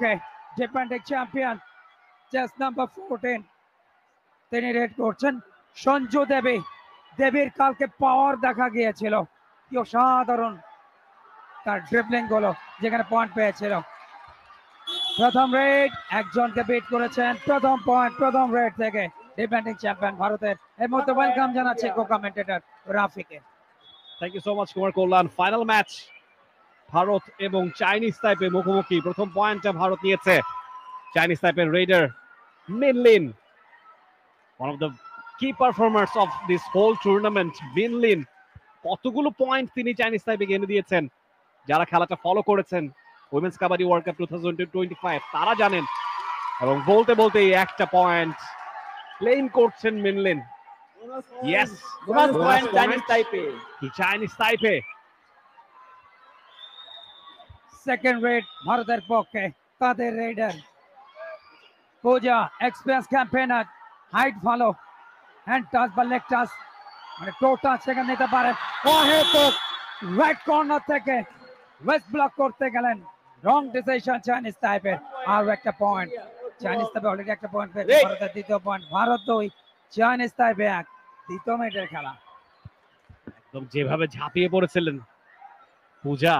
পক্ষে defending champion chess number 14 তিনি raid করছেন সঞ্জু দেবী। দেবীর কালকে পাওয়ার দেখা গিয়েছিল, কি অসাধারণ তার ড্রিবলিং গুলো, যেখানে পয়েন্ট পেয়েছিল। প্রথম রেড একজনকে বিট করেছেন, প্রথম পয়েন্ট প্রথম রেড থেকে ডিফেন্ডিং চ্যাম্পিয়ন ভারতের। এই মুহূর্তে ওয়েলকাম জানাচ্ছি কো কমেন্টেটর রাফিকে। Thank you so much Kumar Kalyan. Final match Bharat এবং চাইনিজ তাইপে মুখোমুখি। প্রথম পয়েন্টটা ভারত নিয়েছে। চাইনিজ তাইপের raider Min Lin, one of the key performers of this whole tournament. Min Lin কতগুলো পয়েন্ট তিনি চাইনিজ তাইপেকে এনে দিয়েছেন। যারা খেলাটা ফলো করেছেন উইমেন্স কাবাডি ওয়ার্ল্ড কাপ 2025 তারা জানেন। এবং বলতে বলতে একটা পয়েন্ট ক্লেম করছেন Min Lin. Yes, bonus point Chinese Taipei. Chinese Taipei. Second raid ভারতের পক্ষে তাদের raider Pooja, experience campaigner, height ভালো, হ্যান্ড টাচ বা লেগ টাচ মানে টো টাচ সেখানে নিতে পারেন। অহেতুক রাইট কর্নার থেকে ওয়েস্ট ব্লক করতে গেলেন, রং ডিসিশন চাইনিজ টাইপের। আর একটা পয়েন্ট চাইনিজ টাইপে, অলরেডি একটা পয়েন্ট পেয়েছে ভারতের। দ্বিতীয় পয়েন্ট ভারত 2 চাইনিজ টাইপে 1। দ্বিতীয় মিনিটের খেলা। একদম যেভাবে ঝাঁপিয়ে পড়েছিলেন পূজা,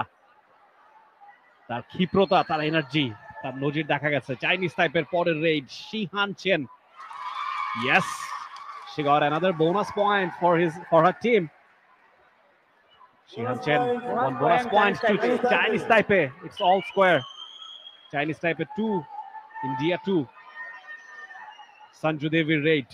তার ক্ষিপ্রতা, তার এনার্জি, তার নজির দেখা গেছে। চাইনিজ টাইপের পরের raid Shihan Chen. Yes, she got another bonus point for her team. Shihan Chen, one bonus point to Chinese Taipei. It's all square. Chinese Taipei 2, India 2. Sanju Devi raid.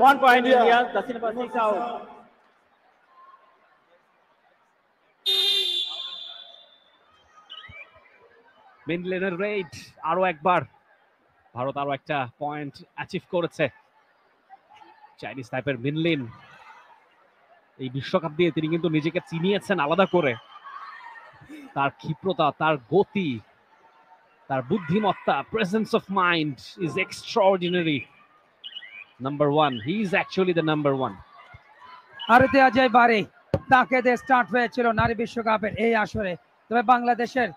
One point India. Dashin number 6 out. Mean লিনের red আরো একবার। ভারত আরো একটা point achieve করেছে। Chinese টাইপের মিন Lin এই বিশ্বকাপ দিয়ে তিনি কিন্তু নিজেকে চিনিয়েছেন আলাদা করে। তার ক্ষিপ্রতা, তার গতি, তার বুদ্ধিমত্তা, presence of mind is extraordinary. Number 1, he is actually the number 1। আরতি অজয় বারি তাকে দিয়ে স্টার্ট হয়েছিল নারী বিশ্বকাপের এই আসরে। তবে বাংলাদেশের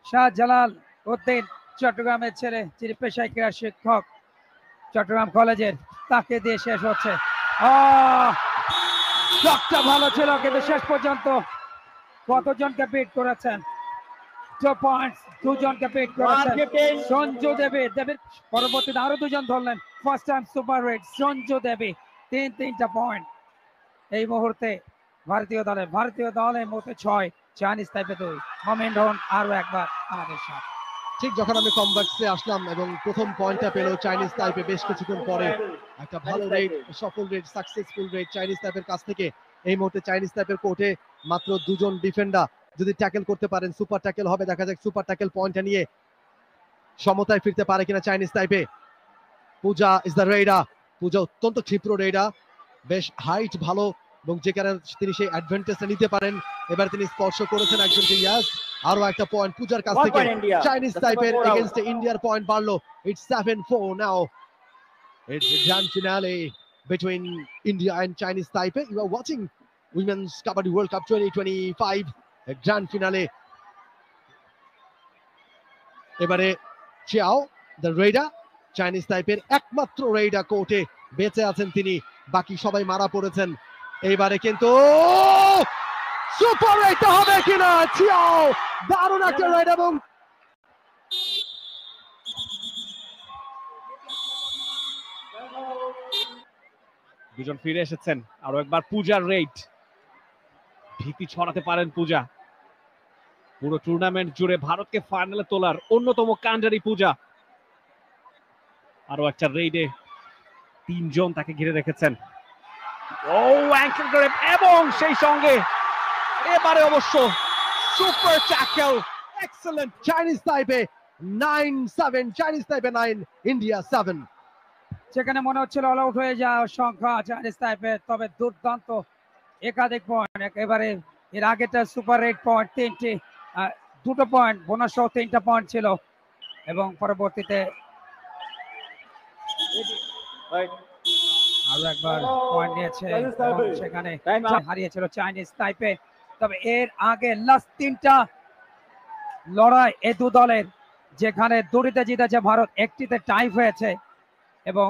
শাহজালাল উদ্দিন চট্টগ্রামের ছেলে, যিনি পেশায় ক্রীড়া শিক্ষক চট্টগ্রাম কলেজের, তাকে দিয়ে শেষ হচ্ছে। শটটা ভালো ছিল, কিন্তু শেষ পর্যন্ত কতজনকে বিট করেছেন? 2 পয়েন্টস, দুজনকে বিট করেছেন। সঞ্জু দেবী, পরবর্তীতে আরো দুজন ধরলেন। First time super raid Sanju Devi, 3টা পয়েন্ট এই মুহূর্তে ভারতীয় দলে মোটে 6, চাইনিজ টাইপে 2। মোমেন্ট হন আরো একবার আমাদের সাথে। ঠিক যখন আমি কমব্যাক্সে আসলাম এবং প্রথম পয়েন্টটা পেল চাইনিজ তাইপে, বেশ কিছুক্ষণ পরে একটা ভালো রেড, সফল রেড, সাকসেসফুল রেড চাইনিজ তাইপের কাছ থেকে। এই মুহূর্তে চাইনিজ তাইপের কোর্টে মাত্র 2জন ডিফেন্ডার, যদি ট্যাকেল করতে পারেন সুপার ট্যাকেল হবে। দেখা যাক সুপার ট্যাকেল পয়েন্টটা নিয়ে সমতায় ফিরতে পারে কিনা Chinese Taipei. Pooja is the raider. Pooja অত্যন্ত ক্ষিপ্র রেডার, বেশ হাইট ভালো, এবং যে কারণে তিনি সেই অ্যাডভান্টেজটা নিতে পারেন। এবার তিনি স্পর্শ করেছেন একজনকে। ইয়াস, আরো একটা পয়েন্ট পূজার কাছ থেকে। চাইনিজ তাইপের এগেইনস্ট ইন্ডিয়ার পয়েন্ট বাড়লো। It's 7-4 now. It's grand finale between India and Chinese Taipei. You are watching Women's Kabaddi World Cup 2025 grand finale. এবারে চিয়াও দ্য রেডার, চাইনিজ টাইপের একমাত্র রেডার কোর্টে বেঁচে আছেন তিনি, বাকি সবাই মারা পড়েছেন। এইবারে কিন্তু সুপার রেড হবে কিনা? চিয়াও দারুণ একটা রেড, এবং দুজন ফিরে এসেছেন। আরো একবার পূজার রেড, ভীতি ছড়াতে পারেন পূজা। পুরো টুর্নামেন্ট জুড়ে ভারতকে ফাইনালে তোলার অন্যতম কান্ডারি পূজা। আরো একটা রেডে 3 জন তাকে ঘিরে রেখেছেন। ও অ্যাঙ্কেল গ্র্যাব, এবং সেই সঙ্গে এবারে অবশ্য সুপার ট্যাকল। এক্সেলেন্ট। চাইনিজ টাইপে 9-7, চাইনিজ টাইপে 9, ইন্ডিয়া 7। সেখানে মনে হচ্ছিল অল আউট হয়ে যাওয়ার সংখ্যা চাইনিজ টাইপের, তবে দুর্দান্ত একাধিক পয়েন্ট। একেবারে এর আগেটা সুপার রেড পয়েন্ট 3টি, 2টো পয়েন্ট, বোনাস সহ 3টা পয়েন্ট ছিল এবং পরবর্তীতে Right. আরো একবার পয়েন্ট নিয়েছে এবং সেখানে Time out. হারিয়েছিল চাইনিজ তাইপে। তবে এর আগে লাস্ট 3টা লড়াই এই দু দলের, যেখানে দুটিতে জিতেছে ভারত, একটিতে টাই হয়েছে এবং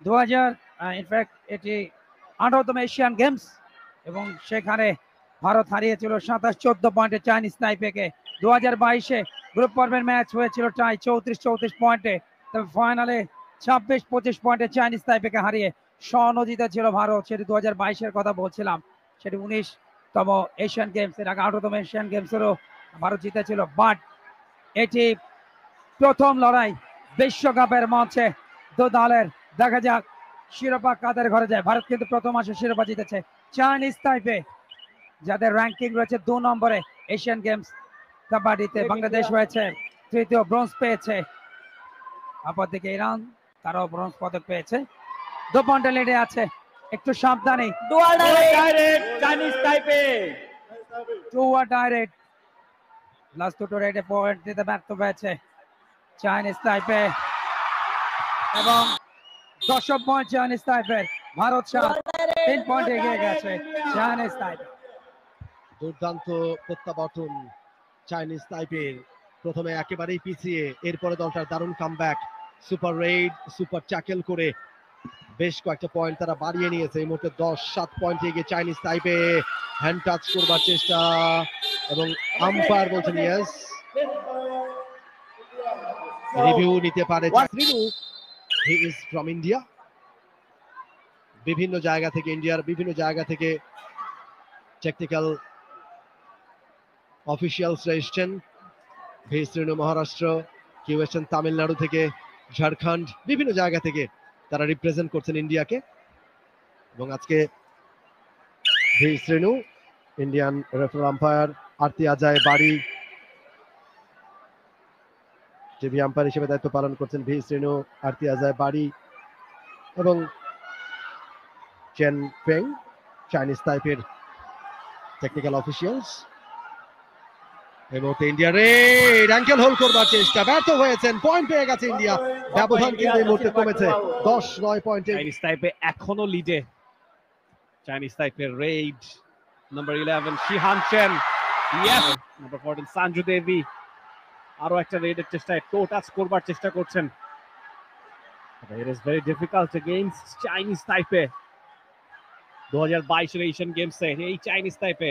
2000 ইনফ্যাক্ট এটি 18তম এশিয়ান গেমস এবং সেখানে ভারত হারিয়েছিল 27-14 পয়েন্টে চাইনিজ তাইপেকে। 2022-এ গ্রুপ পর্বের ম্যাচ হয়েছিল টাই 34-34 পয়েন্টে, তবে ফাইনালে 26-25 পয়েন্টে চাইনিজ তাইপেকে হারিয়ে স্বর্ণ জিতেছিল ভারত। সেটি 2022-এর কথা বলছিলাম, সেটি 19তম এশিয়ান গেমস, এর আগে 18তম এশিয়ান গেমসেরও ভারত জিতেছিল। বাট এটি প্রথম লড়াই বিশ্বকাপের মঞ্চে দু দলের, দেখা যাক শিরোপা কাদের ঘরে যায়। ভারত কিন্তু প্রথম আসে শিরোপা জিতেছে। চাইনিজ তাইপে যাদের র্যাঙ্কিং রয়েছে 2 নম্বরে এশিয়ান গেমস কাবাডিতে, বাংলাদেশ রয়েছে তৃতীয়, ব্রোঞ্জ পেয়েছে। অপরদিকে ইরান, তারাও ব্রোঞ্জ পদক পেয়েছে, 2 পয়েন্টে লিডে আছে। একটু সাবধানে, Dual direct Chinese Taipei. 2 direct, last 2টো রেডে পয়েন্ট দিতে ব্যর্থ হয়েছে চাইনিজ তাইপে এবং 10 পয়েন্ট চাইনিজ তাইপের। ভারত 3 পয়েন্ট এগিয়ে গেছে চাইনিজ তাইপে। দুর্দান্ত প্রত্যাবর্তন চাইনিজ তাইপের, প্রথমে একেবারেই পিছিয়ে, এরপরে দলটার দারুণ comeback, super red, super tackle করে বেশ কয়েকটা পয়েন্ট তারা বাড়িয়ে নিয়েছে। এই মুহূর্তে 10-7 পয়েন্ট এগিয়ে চাইনিজ তাইপে। হ্যান্ড টাচ করবার চেষ্টা এবং আম্পায়ার বলছেন ইয়েস, রিভিউ নিতে পারে। Srinu, he is from India. বিভিন্ন জায়গা থেকে, ইন্ডিয়ার বিভিন্ন জায়গা থেকে টেকনিক্যাল অফিসিয়ালসরা এসছেন। ভি শ্রীনু মহারাষ্ট্র, কেউ এসছেন তামিলনাড়ু থেকে, ঝাড়খণ্ড, বিভিন্ন জায়গা থেকে তারা রিপ্রেজেন্ট করছেন ইন্ডিয়াকে। এবং আজকে V Srinu, Indian referee umpire Aarti Ajay Bari, TV umpire হিসেবে দায়িত্ব পালন করছেন ভি শ্রীনু, আরতি আজায় বাড়ি এবং চেন ফেং, চাইনিজ তাইপের টেকনিক্যাল অফিসিয়ালস। এই মুহূর্তে ইন্ডিয়া রেড অ্যাঙ্কেল হোল্ড করবার চেষ্টা, ব্যর্থ হয়েছেন, পয়েন্ট পেয়ে গেছে ইন্ডিয়া। ব্যবধান কিন্তু এই মুহূর্তে কমেছে 10-9 পয়েন্টে। চাইনিজ তাইপে এখনো লিডে। চাইনিজ তাইপের raid number 11 Shihan Chen, yes, number 14 Sanju Devi আরো একটা রেডের চেষ্টায় টো টাচ করবার চেষ্টা করছেন। It is very difficult against Chinese Taipei. 2022 Asian গেমসে এই চাইনিজ তাইপে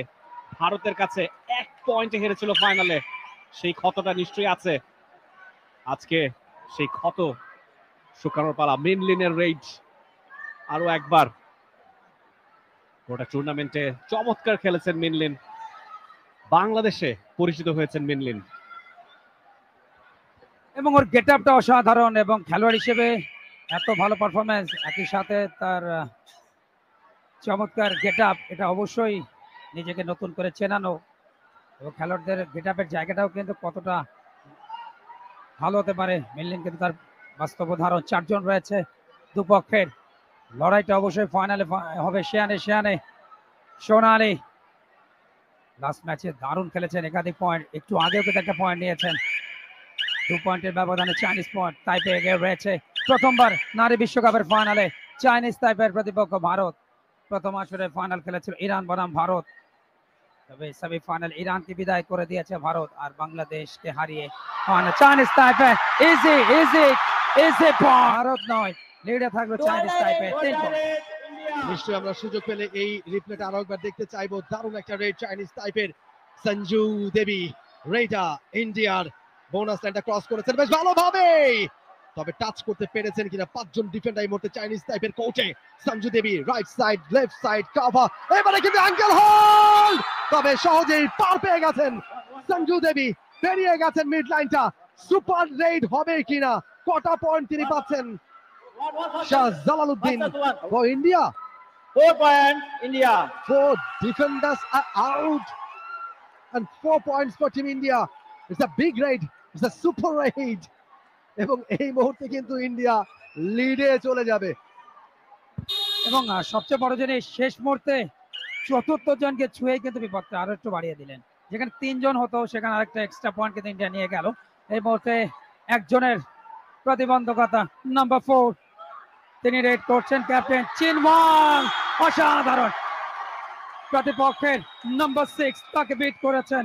ভারতের কাছে 1 পয়েন্টে হেরেছিল ফাইনালে। সেই ক্ষতটা নিশ্চয়ই আছে, আজকে সেই ক্ষত শুকানোর পালা। মিনলিনের রেড আরো একবার, গোটা টুর্নামেন্টে চমৎকার খেলেছেন মিনলিন, বাংলাদেশে পরিচিত হয়েছেন মিনলিন এবং ওর গেট আপটা অসাধারণ এবং খেলোয়াড় হিসেবে এত ভালো পারফরমেন্স, একই সাথে তার চমৎকার গেট আপ, এটা অবশ্যই নিজেকে নতুন করে চেনানো এবং খেলোয়াড়দের গেট আপের জায়গাটাও কিন্তু কতটা ভালো হতে পারে মিনলিন কিন্তু তার বাস্তব উদাহরণ। 4 জন রয়েছে দুপক্ষের, লড়াইটা অবশ্যই ফাইনালে হবে শিয়ানে সোনালি। লাস্ট ম্যাচে দারুণ খেলেছেন, একাধিক পয়েন্ট, একটু আগেও কিন্তু একটা পয়েন্ট নিয়েছেন। 2 পয়েন্টের ব্যবধানে চাইনিজ পয়েন্ট তাইপে এগিয়ে রয়েছে। প্রথমবার নারী বিশ্বকাপের ফাইনালে চাইনিজ তাইপের প্রতিপক্ষ ভারত। প্রথম আসরে ফাইনাল খেলেছিল ইরান বনাম ভারত, তবে সেমিফাইনাল ইরানকে বিদায় করে দিয়েছে ভারত আর বাংলাদেশকে হারিয়ে ফাইনাল চাইনিজ তাইপে। ইজি ভারত নয়, লিডে থাকবে চাইনিজ তাইপে 3 পয়েন্ট। নিশ্চয়ই আমরা সুযোগ পেলে এই রিপ্লেটা আরো একবার দেখতে চাইবো। দারুণ একটা রেড চাইনিজ তাইপের, সঞ্জু দেবী রেডা ইন্ডিয়ার বোনাস লাইনটা ক্রস করেছেন বেশ ভালোভাবে, তবে টাচ করতে পেরেছেন কিনা 5 জন ডিফেন্ডার এই মুহূর্তে চাইনিজ তাইপের কোর্টে। Sanju Devi right side, left side cover, এবারে কিন্তু অ্যাঙ্কেল হোল্ড, তবে সহজেই পার পেয়ে গেছেন সঞ্জু দেবী, পেরিয়ে গেছেন মিড লাইনটা। সুপার রেড হবে কিনা, কটা পয়েন্ট তিনি পাচ্ছেন? Shah Jalaluddin for India. 4 points, India. 4 defenders are out and 4 points for Team India. It's a big raid, it's a super raid. এবং এই মুহূর্তে কিন্তু ইন্ডিয়া লিডে চলে যাবে। এবং সবচেয়ে বড় জিনিস, শেষ মুহূর্তে চতুর্থ জনকে ছুঁয়ে কিন্তু বিপদটা আরো একটু বাড়িয়ে দিলেন। যেখানে 3 জন হতো সেখানে আরেকটা এক্সট্রা পয়েন্ট কিন্তু ইন্ডিয়া নিয়ে গেল। এই মুহূর্তে একজনের প্রতিবন্ধকতা, নাম্বার 4 তিনি রেড করছেন ক্যাপ্টেন চিনওয়াং। অসাধারণ, প্রতিপক্ষের নাম্বার 6 তাকে বিট করেছেন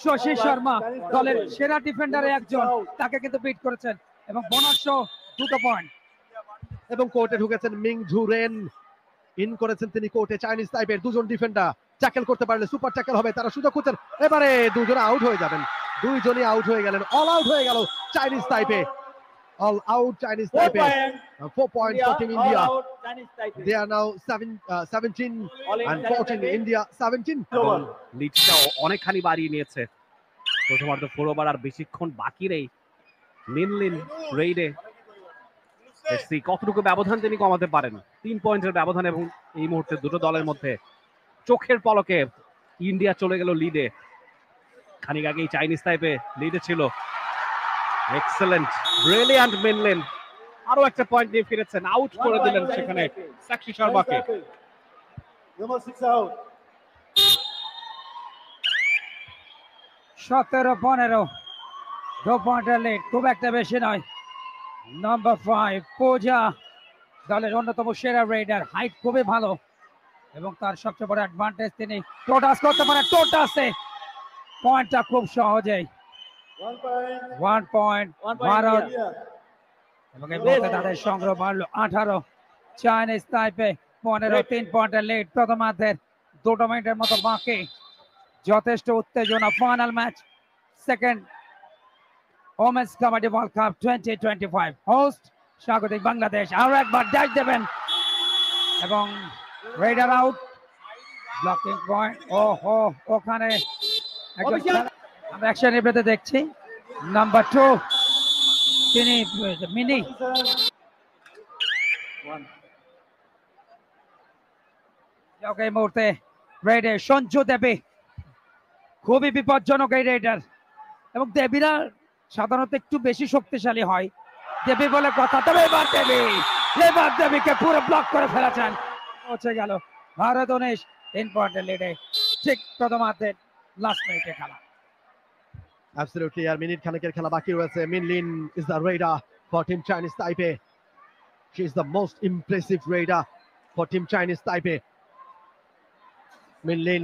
শশী শর্মা, দলের সেরা ডিফেন্ডারে একজন, তাকে কিন্তু বিট করেছেন এবং বোনাস সহ 2 পয়েন্ট। এবং কোর্টে ঢুকেছেন মিং ঝু রেন, ইন করেছেন তিনি কোর্টে। চাইনিজ টাইপের দুজন ডিফেন্ডার ট্যাকেল করতে পারলে সুপার ট্যাকেল হবে, তারা সুযোগ খুঁজছেন, এবারে দুজন আউট হয়ে যাবেন, দুইজনই আউট হয়ে গেলেন, অল আউট হয়ে গেল চাইনিজ টাইপে, অল আউট চাইনিজ 4 টাইপে। point. 4 points for Team India. All out, Chinese Taipei. They are now 17 All in and Chinese 14. Taipei. India 17. Over. লিডটা অনেকখানি বাড়িয়ে নিয়েছে। প্রথমার্ধ 4 ওভার আর বেশিক্ষণ বাকি নেই। মিনলিন রেইডে দেখছি কতটুকু ব্যবধান তিনি কমাতে পারেন। 3 পয়েন্টের ব্যবধান এবং এই মুহূর্তে দুটো দলের মধ্যে চোখের পলকে ইন্ডিয়া চলে গেল লিডে। খানিক আগেই চাইনিজ টাইপে লিডে ছিল। এক্সেলেন্ট, ব্রিলিয়ান্ট মিনলিন আরো একটা পয়েন্ট নিয়ে ফিরেছেন, আউট করে দিলেন সেখানে সাক্ষী শর্মাকে। Number 6 out. 17-15, 2 পয়েন্টের লিড, খুব একটা বেশি নয়। নাম্বার 5 পূজা, দলের অন্যতম সেরা রেডার, হাইট খুবই ভালো এবং তার সবচেয়ে বড় অ্যাডভান্টেজ তিনি টোটাস করতে পারেন। টোটাসে পয়েন্টটা খুব সহজেই 1 point. 1 point 1 point Bharat India. এবং এই মুহূর্তে তাদের সংগ্রহ বাড়লো 18। চাইনিজ তাইপে 15, 3 পয়েন্টের লিড। প্রথমার্ধের 2 মিনিটের মতো বাকি, যথেষ্ট উত্তেজনা। Final match, second women's kabaddi world cup 2025, host স্বাগতিক বাংলাদেশ। আরো একবার ড্যাশ দেবেন এবং রেডার আউট, ব্লকিং পয়েন্ট। ওহো, ওখানে একজন আমরা অ্যাকশন রিপ্লেতে দেখছি, নাম্বার 2 তিনি মিনি। 1. এই মুহূর্তে রেডে সঞ্জু দেবী, খুবই বিপজ্জনক এই রেডার এবং দেবীরা সাধারণত একটু বেশি শক্তিশালী হয়, দেবী বলে কথা। তবে এবার দেবীকে পুরো ব্লক করে ফেলেছেন। পৌঁছে গেল ভারত 19, 3 পয়েন্টের লিডে, ঠিক প্রথমার্ধের লাস্ট মিনিটে খেলা। Absolutely, আর মিনিট খানেকের খেলা বাকি রয়েছে। মিনলিন is the raider for Team Chinese Taipei. She is the most impressive raider for Team Chinese Taipei. মিনলিন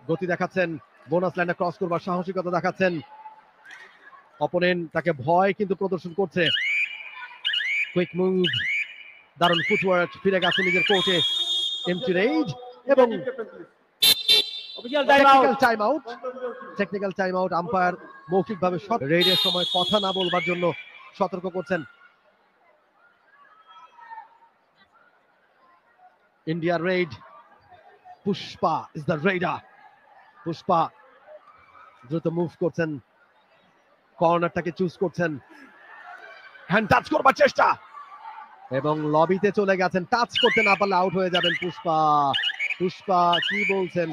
গতি দেখাচ্ছেন, বোনাস লাইনে ক্রস করবার সাহসিকতা দেখাচ্ছেন, অপোনেন্ট তাকে ভয় কিন্তু প্রদর্শন করছে। কুইক মুভ, দারুণ ফুটওয়ার্ক, ফিরে গেছে নিজের কোর্টে এমটি রেইড এবং Official time out. Technical time out. Umpire মৌখিকভাবে রেইডের সময় কথা না বলবার জন্য সতর্ক করছেন। India Raid, Pushpa is the Raider. Pushpa দ্রুত মুভ করছেন, কর্নারটাকে চুজ করছেন, হ্যান্ড টাচ করবার চেষ্টা এবং লবিতে চলে গেছেন। টাচ করতে না পারলে আউট হয়ে যাবেন পুষ্পা। পুষ্পা কি বলছেন?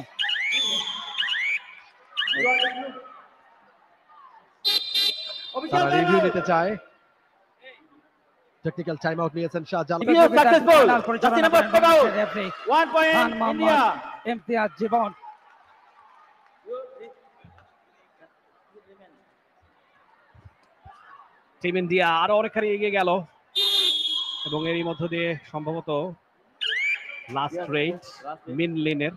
Official তারা time রিভিউ out. নিতে চায়। টেকনিক্যাল টাইম আউট নিয়েছেন Shahjalal. India successful. Jersey number 4 out. 1 point Khan Mohammad, India. Imtiaz জীবন। টিম ইন্ডিয়া আরো অনেকখানি এগিয়ে গেল এবং এরই মধ্য দিয়ে সম্ভবত লাস্ট রেড মিনলিনের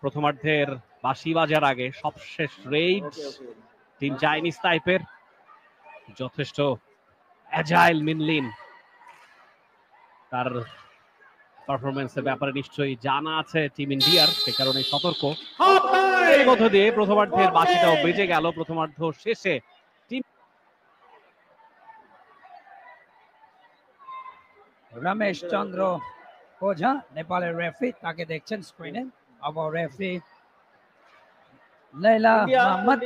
প্রথমার্ধের বাঁশি বাজার আগে সবশেষ রেড টিম চাইনিজ টাইপের। যথেষ্ট অ্যাজাইল মিনলিন, তার পারফরমেন্সের ব্যাপারে নিশ্চয়ই জানা আছে টিম ইন্ডিয়ার, সে কারণে সতর্ক। Half time. এর মধ্য দিয়ে প্রথমার্ধের বাঁশিটাও বেজে গেল। প্রথমার্ধ শেষে টিম রমেশ চন্দ্র ওঝা নেপালের রেফারি, তাকে দেখছেন স্ক্রিনে। আবার রেফারি লাইলা India. Mohammad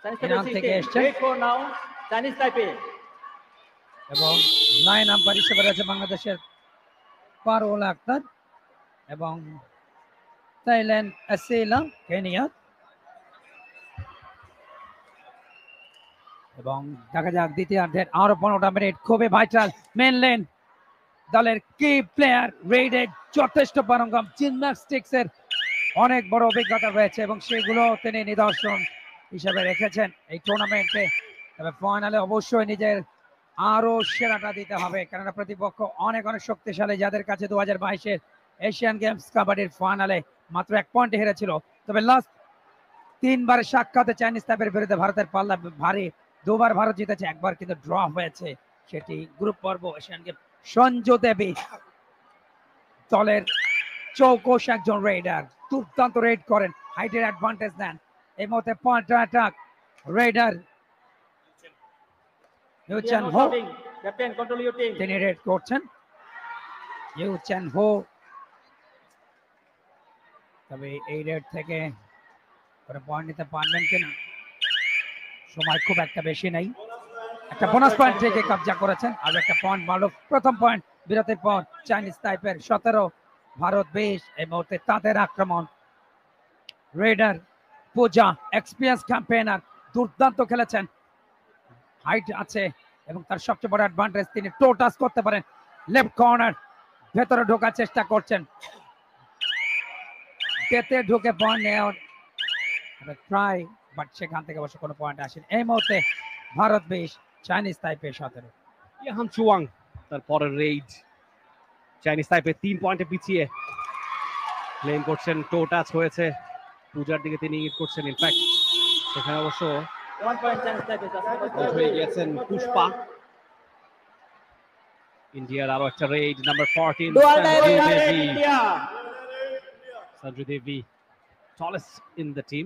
Chinese Iran Taipei থেকে 16. এসছেন Wait for now. Chinese Taipei. এবং লাইন আম্পায়ার হিসেবে রয়েছে বাংলাদেশের পারুল আক্তার এবং থাইল্যান্ড আসিলা কেনিয়া। এবং দেখা যাক দ্বিতীয়ার্ধের আরো 15টা মিনিট, খুবই ভাইটাল। মেনলেন দলের কি প্লেয়ার, রেডে যথেষ্ট পারঙ্গম, জিমন্যাস্টিক্স এর অনেক বড় অভিজ্ঞতা রয়েছে এবং সেগুলো তিনি নিদর্শন হিসেবে রেখেছেন এই টুর্নামেন্টে। তবে ফাইনালে অবশ্যই নিজের আরো সেরাটা দিতে হবে, কেননা প্রতিপক্ষ অনেক অনেক শক্তিশালী, যাদের কাছে 2022-এর এশিয়ান গেমস কাবাডির ফাইনালে মাত্র 1 পয়েন্টে হেরেছিল। তবে লাস্ট 3 বারের সাক্ষাতে চাইনিজ তাইপের বিরুদ্ধে ভারতের পাল্লা ভারী। 2 বার ভারত জিতেছে, 1 বার কিন্তু ড্র হয়েছে, সেটি গ্রুপ পর্ব এশিয়ান গেম। সঞ্জু দেবী দলের চৌকস একজন রেডার, দুর্দান্ত রেড করেন, হাইটের অ্যাডভান্টেজ নেন। এই মুহূর্তে point attack raider Yu Clear, Chan no Ho, shouting. Captain, control your team. তিনি রেড করছেন ইউ চ্যান হো। তবে এই রেড থেকে পয়েন্ট নিতে পারবেন কিনা, সময় খুব একটা বেশি নেই। একটা বোনাস পয়েন্ট থেকে কবজা করেছেন, আর একটা পয়েন্ট বাড়লো। প্রথম পয়েন্ট বিরতির পর চাইনিজ তাইপের 17, ভারত 20। এই মুহূর্তে তাদের আক্রমণ। রেডার পূজা এক্সপিরিয়েন্স ক্যাম্পেইনার, দুর্দান্ত খেলেছেন, হাইট আছে এবং তার সবচেয়ে বড় অ্যাডভান্টেজ তিনি টো টাচ করতে পারেন। লেফট কর্নার ভেতরে ঢোকার চেষ্টা করছেন, পেতে ঢুকে পয়েন্ট নেওয়ার ট্রাই, বাট সেখান থেকে অবশ্য কোনো পয়েন্ট আসেনি। এই মুহূর্তে ভারত 20, চাইনিজ তাইপে 17। ইয়াহান চুয়াং তারপরের রেড। চাইনিজ তাইপে 3 পয়েন্টে পিছিয়ে ক্লেম করছেন, টো টাচ হয়েছে, পূজার দিকে তিনি ইঙ্গিত করছেন। ইনফ্যাক্ট সেখানে অবশ্য 1 point Chinese Taipei. আউট হয়ে গিয়েছেন পুষ্পা। ইন্ডিয়ার আরো একটা raid, number 14 Dual Sanju direct Devi. India. Sanju Devi tallest in the team.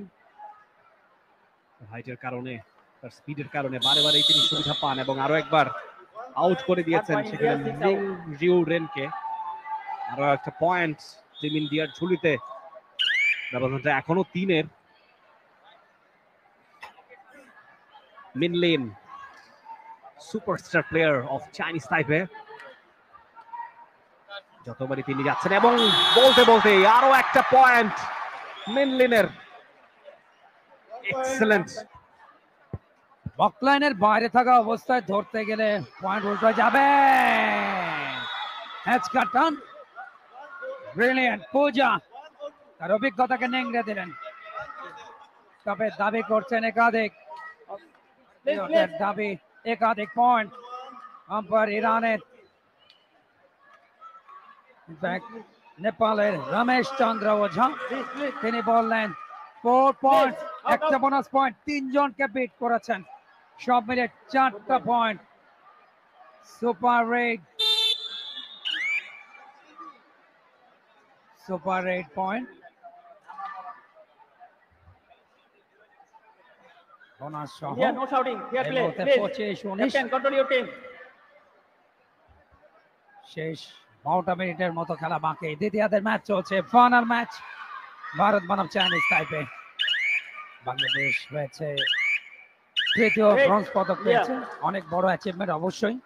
হাইটের কারণে, তার স্পিডের কারণে বারে বারেই তিনি সুবিধা পান এবং আরো একবার আউট করে দিয়েছেন সেখানে মিং রিউ রেনকে। আরো একটা পয়েন্ট টিম ইন্ডিয়ার ঝুলিতে, ব্যবধানটা এখনো 3-এর। Min Lin superstar player of Chinese Taipei, যতবারই তিনি যাচ্ছেন এবং বলতে বলতে আরো একটা পয়েন্ট মিনলিনের। এক্সেলেন্ট। বকলাইনের বাইরে থাকা অবস্থায় ধরতে গেলে পয়েন্ট উল্টো যাবে। টান, ব্রিলিয়ান্ট পূজা তার অভিজ্ঞতাকে নেংড়ে দিলেন। তবে দাবি করছেন একাধিক, দাবি একাধিক পয়েন্ট আম্পায়ার ইরানের, নেপালের রমেশ চন্দ্র ওঝা, তিনি বললেন 4 পয়েন্ট, একটা বোনাস পয়েন্ট, 3 জনকে বিট করেছেন, সব মিলে 4টা point. Super red, super red point, bonus সহ। India, no shouting. Fair এই play. মুহূর্তে Please. 25-19 Captain, control your team. শেষ 12টা মিনিটের মতো খেলা বাকি। দ্বিতীয়ার্ধের ম্যাচ চলছে, ফাইনাল ম্যাচ ভারত বনাম চাইনিজ তাইপে। বাংলাদেশ হয়েছে তৃতীয়, ব্রোঞ্জ পদক পেয়েছে, অনেক বড় অ্যাচিভমেন্ট অবশ্যই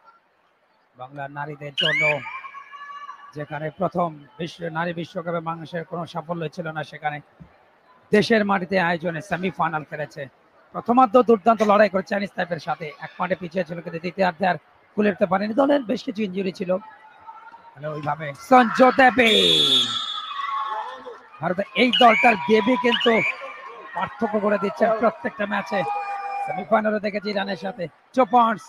বাংলার নারীদের জন্য। যেখানে প্রথম নারী বিশ্বকাপে বাংলাদেশের কোনো সাফল্য ছিল না, সেখানে দেশের মাটিতে আয়োজনে সেমিফাইনাল খেলেছে। প্রথমার্ধ দুর্দান্ত লড়াই করে চাইনিজ তাইপের সাথে 1 পয়েন্টে পিছিয়ে ছিল, কিন্তু দ্বিতীয়ার্ধে আর খুলে উঠতে পারেনি। দলের বেশ কিছু ইনজুরি ছিল, ওইভাবে সঞ্জু দেবী, ভারতের এই দলটার দেবী কিন্তু পার্থক্য করে দিচ্ছেন প্রত্যেকটা ম্যাচে। সেমিফাইনালে দেখেছি ইরানের সাথে 2 পয়েন্টস।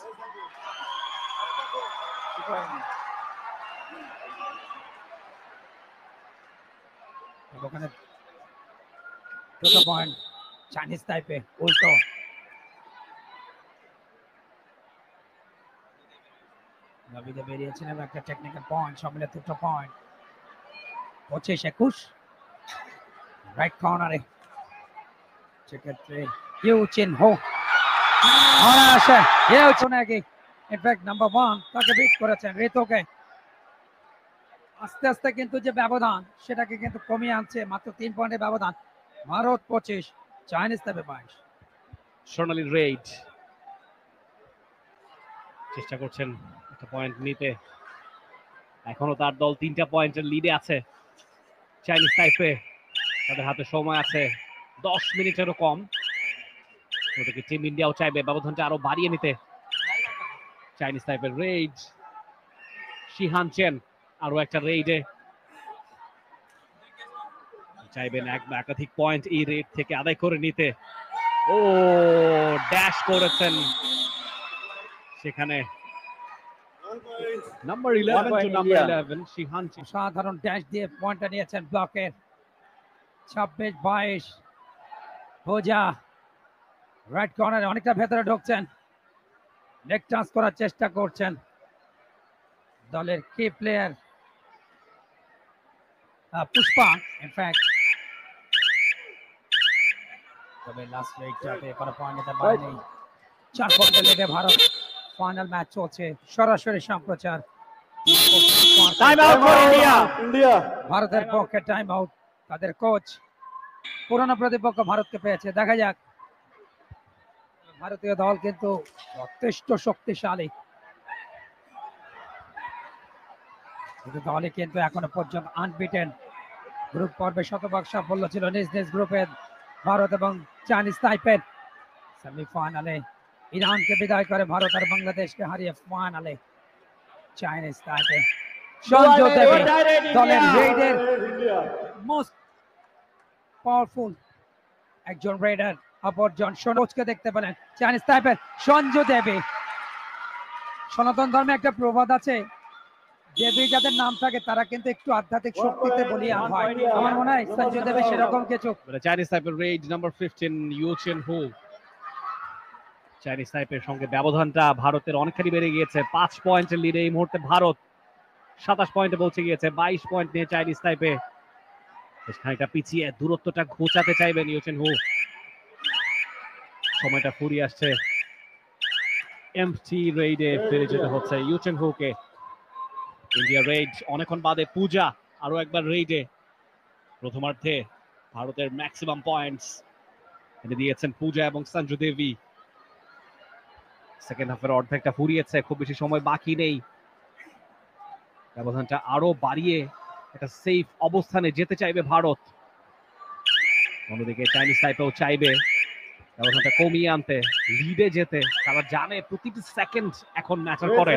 ওখানে 2 পয়েন্ট চাইনিজ তাইপে, উল্টো দাবিতে বেরিয়েছিলেন একটা টেকনিক্যাল পয়েন্ট, সব মিলে 2 পয়েন্ট। 25-21 রাইট কর্নারে, সেক্ষেত্রে ইউ চিন হো আসে, ইউ চিনাকি ইনফ্যাক্ট নাম্বার 1 তাকে বিট করেছেন ঋতুকে। আস্তে আস্তে কিন্তু যে ব্যবধান সেটাকে কিন্তু কমিয়ে আনছে, মাত্র 3 পয়েন্টের ব্যবধান। ভারত 25, চাইনিজ তাইপে 22। স্বর্ণালী রেড চেষ্টা করছেন একটা পয়েন্ট নিতে, এখনো তার দল 3টা পয়েন্টের লিডে আছে। চাইনিজ তাইপে তাদের হাতে সময় আছে 10 মিনিটেরও কম। ওদিকে টিম ইন্ডিয়াও চাইবে ব্যবধানটা আরো বাড়িয়ে নিতে। চাইনিজ তাইপের রেড, শিহান চেন আরো একটা রেডে। চাইবেন এক বা একাধিক পয়েন্ট এই রেড থেকে আদায় করে নিতে। ও ড্যাশ করেছেন সেখানে নাম্বার 11 টু নাম্বার 11 শিহান। সাধারণ ড্যাশ দিয়ে পয়েন্টটা নিয়েছেন ব্লকের। 26-22 ভোজা রাইট কর্নারে অনেকটা ভেতরে ঢুকছেন, লেগ টাচ করার চেষ্টা করছেন দলের কি প্লেয়ার পুষ্পা ইনফ্যাক্ট। তবে লাস্ট রেটটাতে কোনো পয়েন্ট নিতে পারেনি। 4 পয়েন্টের লিডে ভারত। ফাইনাল ম্যাচ চলছে, সরাসরি সম্প্রচার। Time out for India. ভারতের পক্ষে টাইম আউট। তাদের কোচ পুরনো প্রতিপক্ষ ভারতকে পেয়েছে। দেখা যাক, ভারতীয় দল কিন্তু যথেষ্ট শক্তিশালী, দলই কিন্তু এখনো পর্যন্ত আনবিটেন। গ্রুপ পর্বে শতভাগ সাফল্য ছিল নিজ নিজ গ্রুপের ভারত এবং চাইনিজ তাইপের। সেমিফাইনালে ইরানকে বিদায় করে ভারত আর বাংলাদেশকে হারিয়ে ফাইনালে চাইনিজ তাইপে সঞ্জু দেবী দলের রেডের মোস্ট পাওয়ারফুল একজন রেডার, অপরজন সোনোজকে দেখতে পেলেন চাইনিজ তাইপের সঞ্জু দেবী। সনাতন ধর্মে একটা প্রবাদ আছে, দেবী যাদের নাম থাকে তারা কিন্তু একটু আধ্যাত্মিক শক্তিতে বলিয়ান হয়। আমার মনে হয় সঞ্জু দেবী সেরকম কিছু। চাইনিজ তাইপের raid number 15 Yu Chen Hu. Chinese তাইপের সঙ্গে ব্যবধানটা ভারতের অনেকখানি বেড়ে গিয়েছে। 5 পয়েন্টের লিডে এই মুহূর্তে ভারত। 27 পয়েন্টে পৌঁছে গিয়েছে। 22 পয়েন্ট নিয়ে চাইনিজ তাইপে বেশ খানিকটা পিছিয়ে দূরত্বটা ঘোচাতে চাইবেন ইউ চেন হু। সময়টা ফুরিয়ে আসছে, এমটি রেডে ফিরে যেতে হচ্ছে ইউ চেন হুকে। ইন্ডিয়া রেড অনেকক্ষণ বাদে পূজা আরো একবার রেডে। প্রথমার্ধে ভারতের ম্যাক্সিমাম পয়েন্টস এনে দিয়েছেন পূজা এবং সঞ্জু দেবী। সেকেন্ড হাফের অর্ধেকটা ফুরিয়েছে, খুব বেশি সময় বাকি নেই। ব্যবধানটা আরো বাড়িয়ে একটা সেফ অবস্থানে যেতে চাইবে ভারত। অন্যদিকে চাইনিজ তাইপেও চাইবে ব্যবধানটা কমিয়ে আনতে, লিডে যেতে। তারা জানে প্রতিটি সেকেন্ড এখন ম্যাটার করে।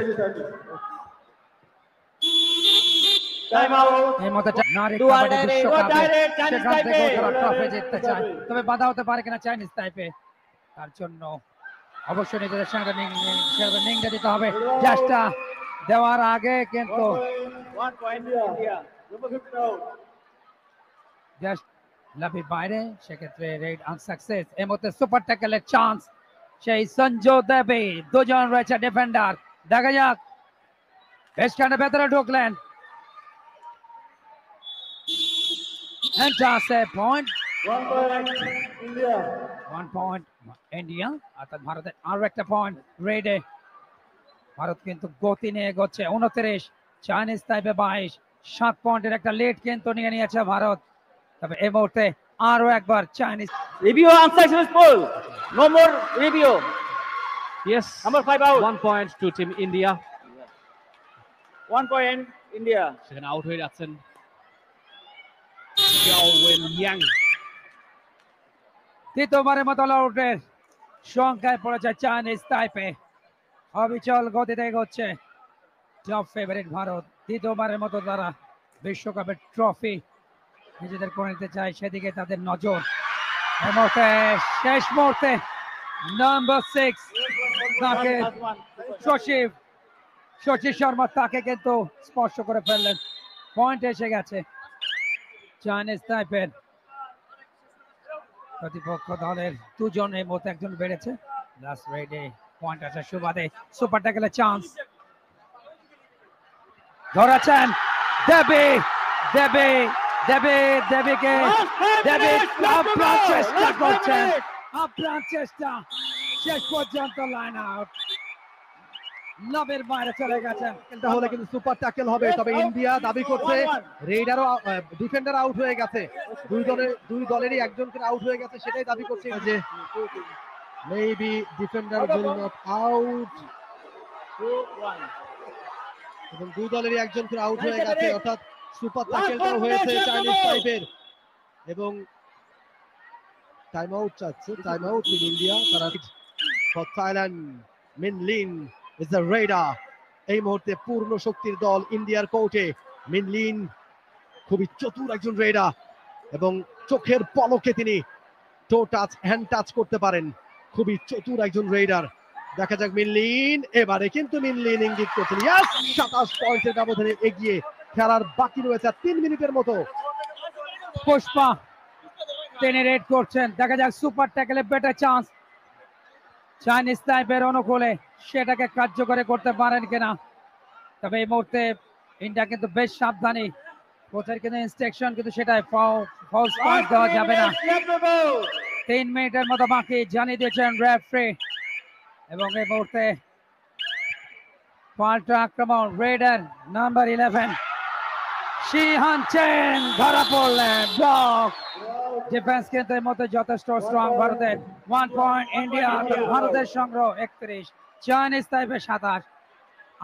তবে বাধা হতে পারে কিনা চাইনিজ তাইপে, তার জন্য অবশ্যই নিজেদের সঙ্গে নিংড়ে দিতে হবে। চেষ্টা দেওয়ার আগে কিন্তু লাভি বাইরে, সেক্ষেত্রে রেড আনসাকসেস। এর মধ্যে সুপার ট্যাকেলের চান্স সেই সঞ্জু দেবী, দুজন রয়েছে ডিফেন্ডার। দেখা যাক, বেশ খানিকটা ভেতরে ঢুকলেন। পয়েন্ট 1 পয়েন্ট ইন্ডিয়া, অর্থাৎ ভারতের আরো একটা পয়েন্ট রেডে। ভারত কিন্তু গতি নিয়ে এগোচ্ছে। 29, চাইনিজ তাইপে 22। 7 পয়েন্টের একটা লিড কিন্তু নিয়ে নিয়েছে ভারত। তবে এই মুহূর্তে আরো একবার Chinese review unsuccessful, no more review. Yes, number 5 out. 1 point to team India. 1 point India. সেখানে আউট হয়ে যাচ্ছেন জিয়াও ওয়েন ইয়াং। দ্বিতীয়বারের মতো আউটের সংখ্যায় পড়েছে চাইনিজ তাইপে। অবিচল গতিতে এগোচ্ছে টপ ফেভারিট ভারত। দ্বিতীয়বারের মতো তারা বিশ্বকাপের ট্রফি নিজেদের করে নিতে চায়, সেদিকে তাদের নজর। এই মুহূর্তে শেষ মুহূর্তে নাম্বার 6 তাকে শশী শর্মা তাকে কিন্তু স্পর্শ করে ফেললেন। পয়েন্ট এসে গেছে চাইনিজ তাইপের। প্রতিপক্ষ দলের দুজন, এই মুহূর্তে একজন বেড়েছে। লাস্ট রেডে পয়েন্ট আসার সুবাদে সুপার ট্যাকেলের চান্স ধরেছেন দেবী। দেবীকে আপ্রাণ চেষ্টা করছেন, আপ্রাণ চেষ্টা, শেষ পর্যন্ত লাইন আউট। লবের বাইরে চলে গেছেন। এটা হলে কিন্তু সুপার ট্যাকেল হবে। তবে ইন্ডিয়া দাবি করছে রেডারও ডিফেন্ডার আউট হয়ে গেছে। দুই দলেরই একজন করে আউট হয়ে গেছে, সেটাই দাবি করছে যে maybe defender will not out, এবং দুই দলেরই একজন করে আউট হয়ে গেছে, অর্থাৎ সুপার ট্যাকেলটাও হয়েছে চাইনিজ তাইপের। এবং টাইম আউট চাচ্ছে, টাইম আউট ইন ইন্ডিয়া। তারা for Thailand Min Lin is the raider. এই মুহূর্তে পূর্ণ শক্তির দল ইন্ডিয়ার কোর্টে। মিনলিন খুবই চতুর একজন রেডার, এবং চোখের পলকে তিনি টো টাচ হ্যান্ড টাচ করতে পারেন। খুবই চতুর একজন রেইডার। দেখা যাক মিনলিন, এবারে কিন্তু মিনলিন ইঙ্গিত করছেন। ইয়াস, 27 পয়েন্টের ব্যবধানে এগিয়ে, খেলার বাকি রয়েছে 3 মিনিটের মতো। পুষ্পা তিনি রেড করছেন, দেখা যাক সুপার ট্যাকলে বেটার চান্স চাইনিজ তাইপের অনুকূলে সেটাকে কার্যকরী করতে পারেন কিনা। তবে এই মুহূর্তে ইন্ডিয়া কিন্তু বেশ সাবধানী, কোচের কিন্তু ইনস্ট্রাকশন কিন্তু সেটাই ফলস পয়েন্ট দেওয়া যাবে না। 3 মিনিটের মতো বাকি জানিয়ে দিয়েছেন রেফারি। এবং এই মুহূর্তে পাল্টা আক্রমণ রেডার নাম্বার 11 শিহান চেন ধরা পড়লেন, ব্লক। ডিফেন্স কিন্তু এই মুহূর্তে যথেষ্ট স্ট্রং ভারতের। 1 পয়েন্ট ইন্ডিয়া, ভারতের সংগ্রহ 31, চাইনিজ তাইপে 27।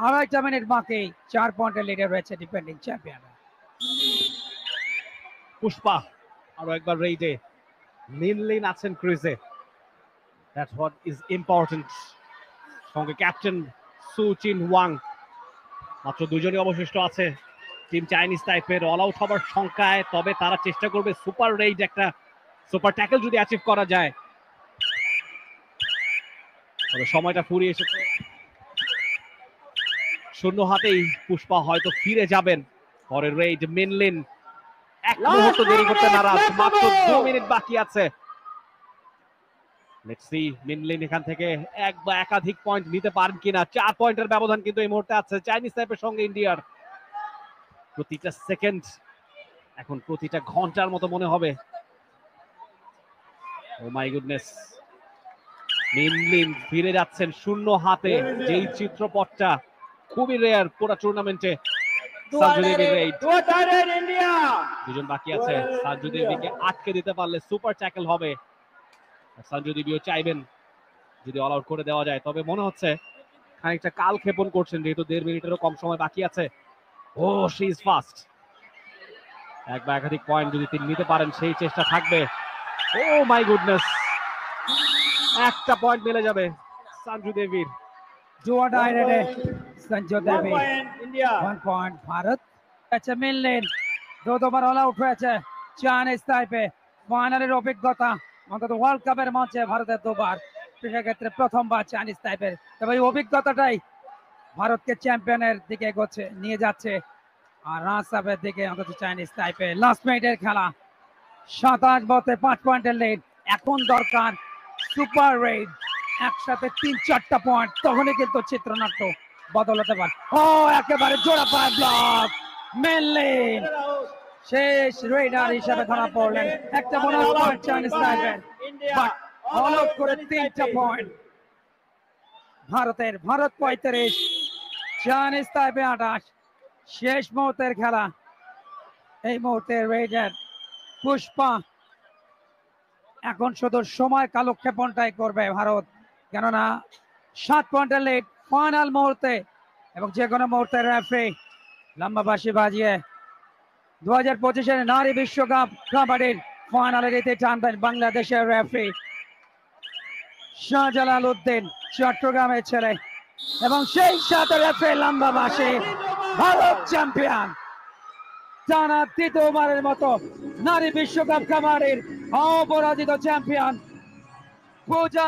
আড়াইটা মিনিট বাকি, 4 পয়েন্টের লিডে রয়েছে ডিফেন্ডিং চ্যাম্পিয়ন। পুষ্পা আরো একবার রেইডে, মিনলিন আছেন ক্রিজে, দ্যাটস হোয়াট ইজ ইম্পর্টেন্ট। সঙ্গে ক্যাপ্টেন সু চিন ওয়াং। মাত্র 2 জনই অবশিষ্ট আছে টিম চাইনিজ তাইপের অল আউট হবার সংখ্যায়। তবে তারা চেষ্টা করবে সুপার রেইড, একটা সুপার ট্যাকল যদি অ্যাচিভ করা যায়। তবে সময়টা ফুরিয়ে এসেছে, শূন্য হাতেই পুষ্পা হয়তো ফিরে যাবেন। পরের রেইড মিনলিন এক মুহূর্ত দেরি করতে নারাজ, মাত্র 2 মিনিট বাকি আছে। লেটস সি মিনলিন এখান থেকে এক বা একাধিক পয়েন্ট নিতে পারেন কিনা। 4 পয়েন্টের ব্যবধান কিন্তু এই মুহূর্তে আছে চাইনিজ তাইপের সঙ্গে ইন্ডিয়ার। প্রতিটা সেকেন্ড এখন প্রতিটা ঘন্টার মতো মনে হবে। ও মাই গুডনেস, মিনলিন ফিরে যাচ্ছেন শূন্য হাতে, যেই চিত্রপটটা খুবই রেয়ার পুরো টুর্নামেন্টে। দুজন বাকি আছে, সাঞ্জু দেবীকে আটকে দিতে পারলে সুপার ট্যাকল হবে। সঞ্জু দেবীও চাইবেন যদি অল আউট করে দেওয়া যায়। তবে মনে হচ্ছে খানিকটা কাল ক্ষেপণ করছেন, যেহেতু 1.5 মিনিটেরও কম সময় বাকি আছে। ও শি ইজ ফাস্ট, এক বা একাধিক পয়েন্ট যদি তিনি নিতে পারেন সেই চেষ্টা থাকবে। ও মাই গুডনেস, একটা পয়েন্ট মিলে যাবে সঞ্জু দেবীর। জুয়াডা রেডে সঞ্জু দেবী 1 পয়েন্ট ভারত। আচ্ছা মিনলিন 2 বার অল আউট হয়েছে চাইনিজ তাইপে। ফাইনালের অভিজ্ঞতা অন্তত ওয়ার্ল্ড কাপের মঞ্চে ভারতের 2 বার, সেক্ষেত্রে প্রথমবার চাইনিজ তাইপের। তবে এই অভিজ্ঞতাটাই ভারতকে চ্যাম্পিয়নের দিকে এগোচ্ছে, নিয়ে যাচ্ছে। আর রান সাবের দিকে অন্তত চাইনিজ তাইপে। লাস্ট মিনিটের খেলা, 27 বলতে 5 পয়েন্টের লিড। এখন দরকার সুপার রেড, একসাথে 3-4টা পয়েন্ট, তখনই কিন্তু চিত্রনাট্য বদল হতে পারে। ও একেবারে জোড়া পায় ব্লক, মিনলিন শেষ রেডার হিসেবে ধরা পড়লেন। একটা বোনাস পয়েন্ট চাইনিজ তাইপের, অল আউট করে 3টা পয়েন্ট ভারতের। Bharat 35, Chinese Taipei 28। শেষ মুহূর্তের খেলা, এই মুহূর্তে রেডার পুষ্পা এখন শুধু সময় কালক্ষেপণটাই করবে ভারত, কেননা 7 পয়েন্টের লিড ফাইনাল মুহূর্তে। এবং যে কোনো মুহূর্তে রেফারি লম্বা বাঁশি বাজিয়ে 2025-এর নারী বিশ্বকাপ কাবাডির ফাইনালের ইতি টানবেন বাংলাদেশের রেফারি শাহজালাল উদ্দিন, চট্টগ্রামের ছেলে। এবং সেই সাথে রেফারি লম্বা বাঁশি, ভারত চ্যাম্পিয়ন। টানা 3য়বারের মতো নারী বিশ্বকাপ কাবাডির অপরাজিত চ্যাম্পিয়ন পূজা